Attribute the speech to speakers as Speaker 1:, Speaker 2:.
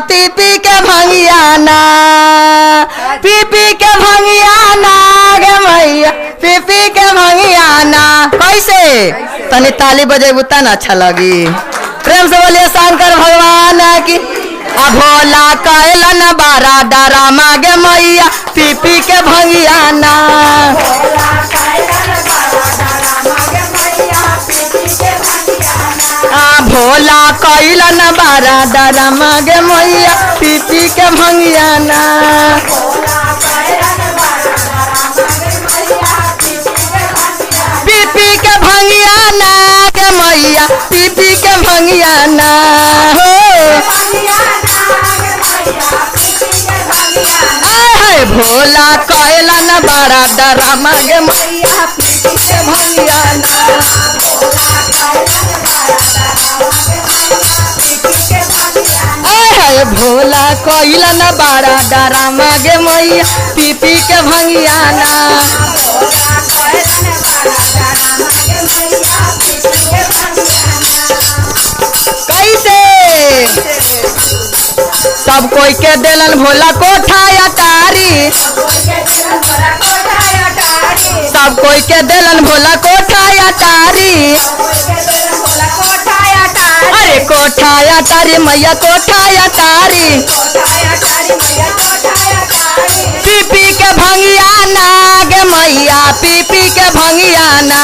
Speaker 1: पी पी के भंगिया ना, पी पी के भंगिया ना गे मैया, पी पी के भंगिया ना। कैसे तनी ताली बजेबू तना अच्छा लगी। प्रेम से बोलिए शंकर भगवान की। आ भोला कैलन बारा डरा मागे मैया, पी पी के भंगिया ना। भोला कैलन बारा डरा मागे मैया, पी पी के भंगिया ना। पी पी के भंगिया ना गे मैया, पी पी के भंगिया ना हो। भोला कैलन बारा डरा मागे मैया, पी पी के भंगिया ना। भोला कैलन बारा डरा मागे मैया, पी पी के भंगिया ना। कैसे सब कोई के दिलन भोला कोठा अटारी, सब कोई के दिलन भोला कोठा अटारी। अरे कोठा अटारी मैया कोठा अटारी, पी पी के भंगिया ना गे मैया, पी पी के भंगिया ना।